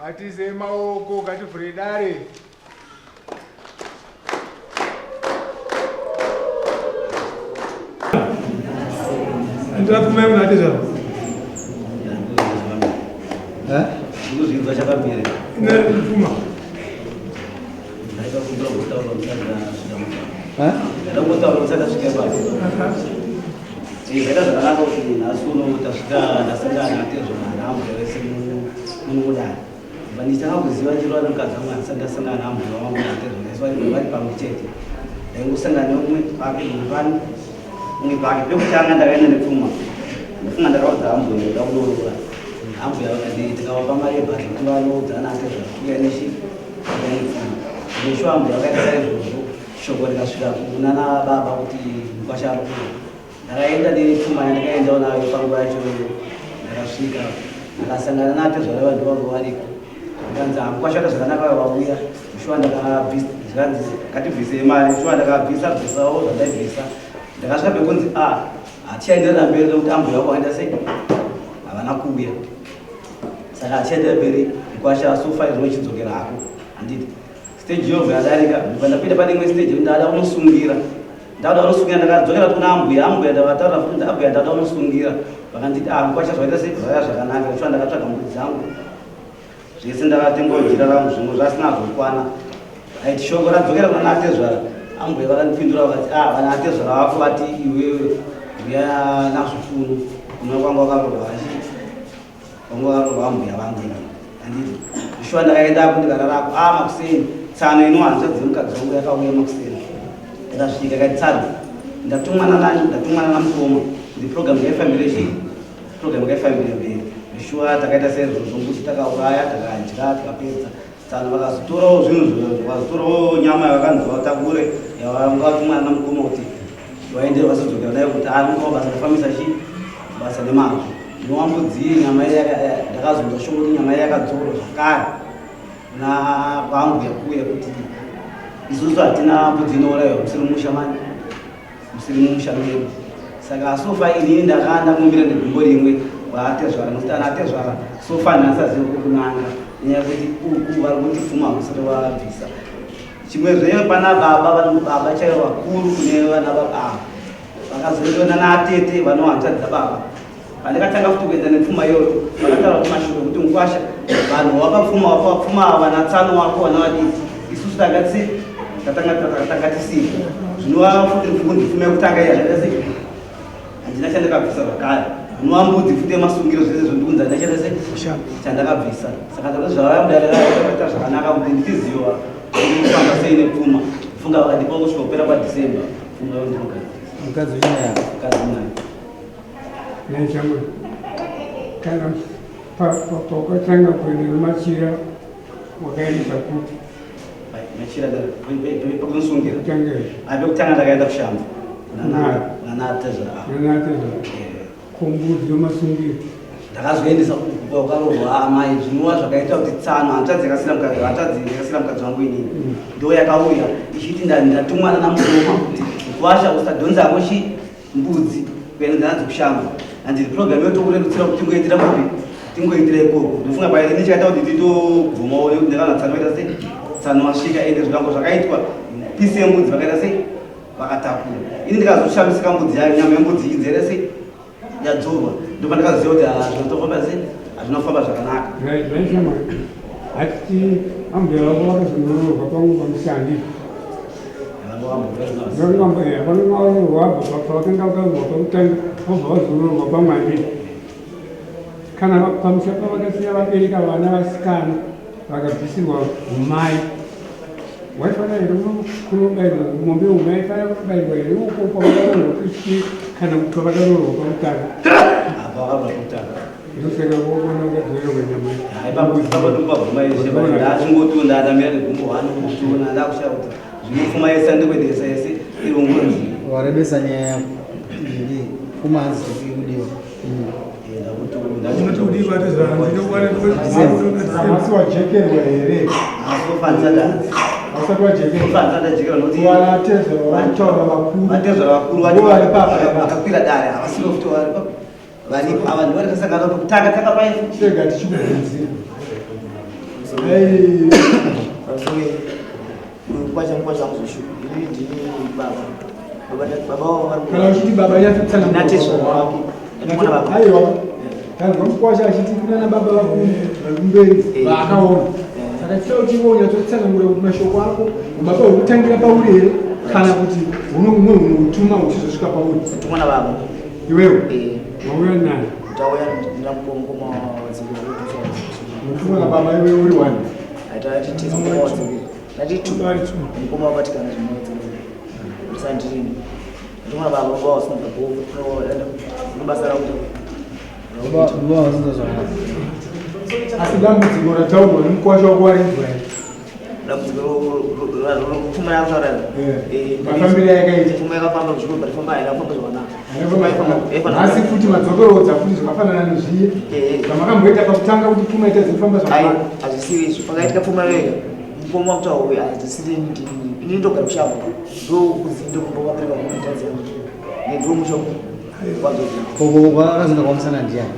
Atize maoko kativhure dare. Ndirakumai munati zvavo. Ndikuzvinzwa chakapera. Ndinopfuma. Ndaida kumbira kutaura musaka svika. Ndaida kutaura musaka svika pasi. Zvaita zvakanaka kuti nhasi uno tasvika ndasangana natezvona nhambwe vese munodai. Ndichanga kuziva chiro anokadzi amwe asati asangana nambuya wangu natezvona vari pamwe chete. Ndaingosangana neumwe pake mupani umwe pake pekutanga ndakaenda nepfuma. Ndofunga ndakaudza ambuya ndoda kunorora. Ambuya tikavapa mari yebhasi kuti vanoudzana atezvona uya neshi nepfuma. Nesho ambuya akaita saizvozvo shoko rikasvika kunana baba kuti mukwasha ari kuno. Ndakaenda nepfuma yandakaendawo nayo panguva yacho ndakasvika ndakasangana natezvona vanhu vangu variko. Ndanza kwashata zvakanaka vauya shuwa ndakabvise mari shuwa ndakabvisawo zvandaibvisa ndakasvika pekunzi hatichaenderera mberi nekuti ambuya wako waenda sei havana kuuya saka hatichaenderera mberi kwasha sofaizvino chidzokera hako handiti stage yobva yadarika ndapinda pane imwe stage ndada unosungira ndakadzokera kuna ambuya ndavataura futi ambuya ndada unosungira vakanditi kwasha zvaita sei zvaya zvakanaka shuwa ndakatsvaga mbudzi dzangu zvese ndakatengojira rangu zvimwe zvasina zvokwana aiti shoko radzokera kuna natezvara ambuya vakandipindura vakati vana atezvara vako vati iwewe uya nazvipunu kuna kwanga wakarohwa kwanga wakarohwa ambuya vangu handiti shuwa ndakaendako ndikararako makuseni tsano inohanza dzemukadzi wangu yakauya makuseni ndakasvika kati tsano ndatumwana namukoma ndi program yaifambire chii program yakaifambire mberi shuwa takaita saizvozvo kuti takauraya takadya tikapedza tsano vakazotorawo zvinhu vakazotorawo nyama yavakanzi vatakure yavangavatumwana namukoma kuti vaendere vazodzokera nayo kuti anongawo basa kufambisa chii basa nemazvo ndinowambudzi nyama ndakazonza shoko kuti nyama yakadzorwa zvakare na kwangu yakuya kuti isusu hatina mbudzi inourayiwa musiri mumusha medu saka sofa inini ndakandakumbira negumbo rimwe atezvara nokuti ana atezvara sofa nhasazivi kukunanga nenyaya yekuti uku vari kutifuma musoro wabvisa chimwezve pana baba chaivo vakuru kune vana vababa vakazoendana naatete vanohanzadza baba pandakatanga futi kuenda nepfuma iyoyo vakataura kuti mashure kuti mukwasha vanhu vakapfuma vana tsano wako vana vadiki isusu tatanga tisipo zvinova futi ndipfume yekutanga iya zvadasi handina chandakabvisa zvakare nwambudzi futi yemasungiro zvese zvondiunza ndachaita sei chandakabvisa saka ndakazvavamudarikaita zvakanaka kuti nditiziva kufamba sei nepfuma funga vakandipa kusvika kupera kwaDhisemba funga yondinokadzi Mukadzi unayo. mukadzi unayo Nechamwe. Kana pakatanga kuenda nemachira wakaendesa kuti machira pakunosungira kutangera pekutanga ndakaenda kushamba nanatezvara kombudzi yomasungiro ndakazoendesa ukarohwa amai zvinova zvakaita kuti tsano hanzvadzi yakasira mukadzi wangu inini ndo yakauya ichiti ndatumwana namukoma kuti kwasha usadhonzako mbudzi kuenda nadzo kushamba handiri program yotokurerutsira kuti tingoitira kupi tingoitira ikoko ndofunga paine nichakaita kuti titobvumawo ndekana tsano vaita sei tsano wasvika ende zvikango zvakaitwa pisi yembudzi vakaita sei vakatakura ini ndikazoshamisika mbudzi yayo nyama yembudzi idzere sei yadzorwa ndopandakaziva kuti zvinotofamba sei hazvinofamba zvakanaka zvaishama hati ambera vaka zvinorohwa pangu pamushandi vanongavabva pavakanga vakaurwa pakutanga vobva vazororwa pamwandi kana pamusapa vakasiya vabereka vana vasikana vakabvisirwa umai waifana here kunobayirwa mombe umai fana kunobayirwa here ukoko vakarorwa kusi kana kuti vakarorwa pakutanga ndosaka vokona vakadzoerwa nyamaachingotunda adamira negumbo vanotuna ndakushaa kuti zvinofuma yese andikwendesa yese irungonzi warebesa nyaya yako pfuma hadzizofi kudiwa asi wajekerwa here asati wajekervatezvavakuru dare havasinofutovari varipo ava ndivarikasangana kutanga takapaisega tichikubvunzira kana uchiti baba yatotsanaiwa kanzwa mukwasha achiti kunana baba vakumberi vaakaona saka chita uchivonya totsanangura kuti mashoko ako baba hukutangira pauri here kana kuti huno umwe hunotuma uchizosvika pauri tumwana baba iwewo wauya nani mutumwana baba iwewe uri wani asi dambudziko rataurwa nemukwasha wakuwarinzwa mafambiro yakaitaasi futi madzokerodza futi zvakafanana nezviye zvamakamboita pakutanga kuti pfuma ita dzifamba hazvisiri pakaitika pfuma vega mukoma wakutaura uyu hazvisiri ini ndogara kushango ndokuzinde kumbovapereka kuitadzia ndomushoko koko akazoenda kwamusana ndiani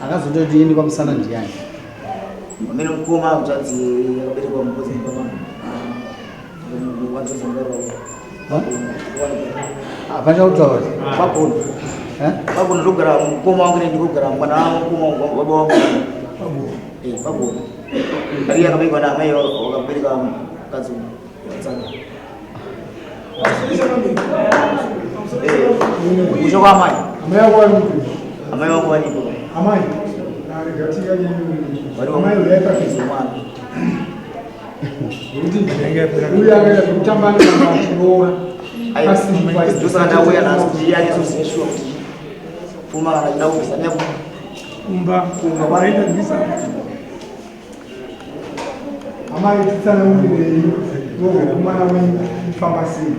akazondoti indi kwamusana ndiani amene mukoma kutanzi akaberekwa mukozimba pachakutaura pagona ndogara mukoma wangu ndikogara mwana wamukoma baba wangu pagona ari akaberekwa naamai wakabereka mukadzi musho kwaamai amai ako vari kuti amai wangu varipo amai amai uyaipakizomwana uye akaita zvekutamba neaachiroora ndosaka ndauya naso iyanesozeshuwa kuti pfuma kana chida kubvisa kumba vaitadzisa amai titsanangurei ndogara mwana wenyu kufamba sei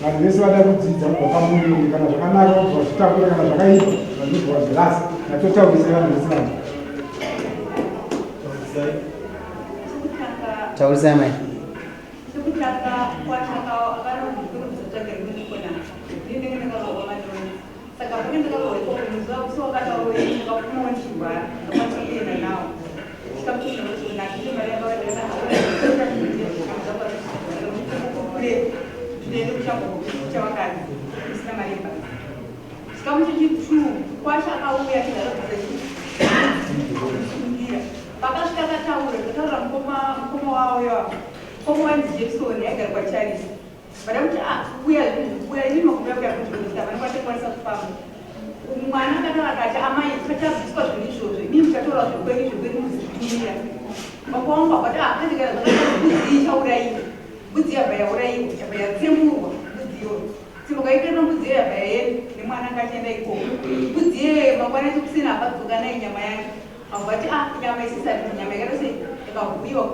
vanhu vese vada kudzidza kubva pamuviri kana zvakanaka kubva zvitakura kana zvakaipa vanobva zvirasa natotaurise vanhu vese vanhu taurisai mai mwana akati amai tachaziswa zviri izvozvo ini muchataura zvikweni muzitumira makwamba kuti akandikana zvakaibudziyi chauraiwa budzi yabva yauraiwa yabva yatsemurwa budziyo simukaitenda mbudzi iyo yabva yaenda nemwana akachienda ikoko budzi iyo mangwana kusina akadzoka nayo nyama yake akubati nyama isisati nyama yakatose yakabhuyiwa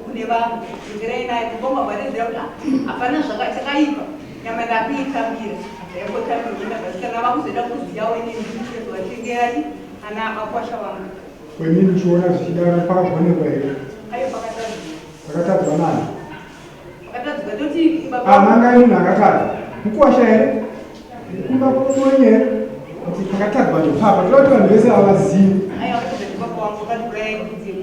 kune vanhu ingirai nayo kuboma bvarezera kuti hapana zvakaipa nyama ndakuitambira kana vakuzoda kuziyawo inezvatengerani ana makwasha vangu kwemini uchiona zvichidara pakagonekwa here ayo pakatadzwa nani pakatadzwa toti mangai munhu akatadza mukwasha here kumba kuonye here kuti pakatadzwa ndopapa todati vanhu vese havazivi ayo akatadza papa wangu akatiurai mbudzi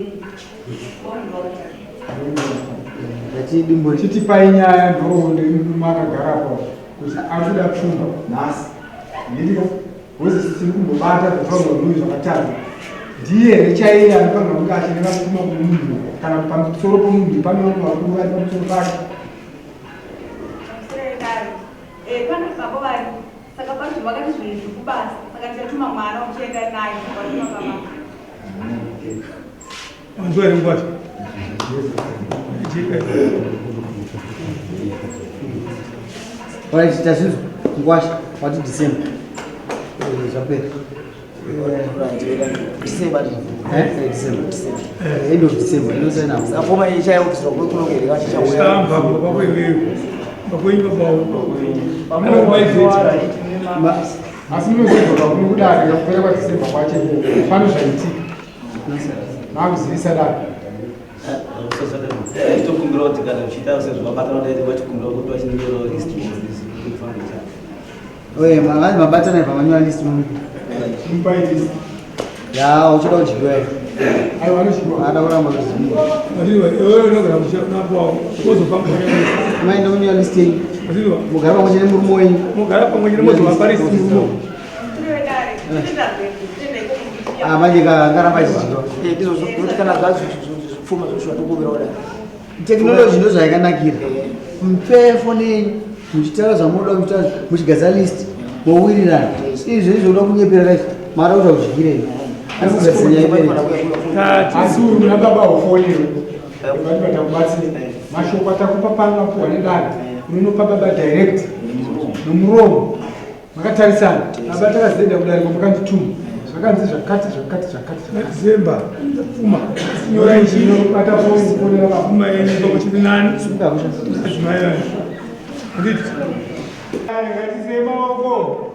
chitipai nyaya nhoroondo makagarapo kuti ari kuda pfumba nhasi ndika uzi sisi kumbobata kutonga munhu zvakatanga ndiye rechaira anofanira kunge achineva kupfuma kumunhu kana pamusoro pomunhu panoona vakuru vari pamusoro pake pane baba vari saka panzvi vakati zvinhu zvekubasa saka ndichatuma mwana uchienda naye watuma pamama anzwa iri ngwacho right tazvinzwa ngwasha wati December zvapera December end of December inosaina apoma ichayakutiswa kwekunokereka chichauya asi munozozvoka kuno kudari kakupera kwaDecember kwache pano zvaitika nakuzivisa dai tokumbira kuti kana uchiita sezvavabatana daiti vachikumbira kuti vachiningirawo list oye mangani mabatana pamanyora list mupai list ya uchida kuchiwa aiwa anochiwa ada kuramba kuziva Asiwa, wewe unogara kunapo uzofamba maenda kunyora list yenyu Asiwa, mugara pamwe chete murume wenyu mugara pamwe chete mozo vaparisi murumo manje karamba chichiwa ndizvo kana zvacho zvipfuma zvoshua tokuvira kudai tekinoloji ndo zvayakanakira mupe foni yenyu muchitaura zvamunoda kuita muchigadza list mowirirana izvo izvoda kunyepera kacho mara kuta kuzvikirei asi uri muna baba wafonero vati vatakubatsira mashoko atakupa pangapuwa nedare unonopa baba direct nomuromo makatarisana baba takazenda kudarika makandituma zvakanzi zvakati December pfuma sinyora injino bata foni kuponera pfuma yenyu pakuchiri nani zvimairai nditi ngatiise maoko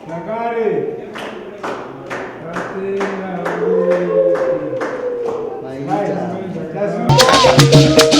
Nakare. That's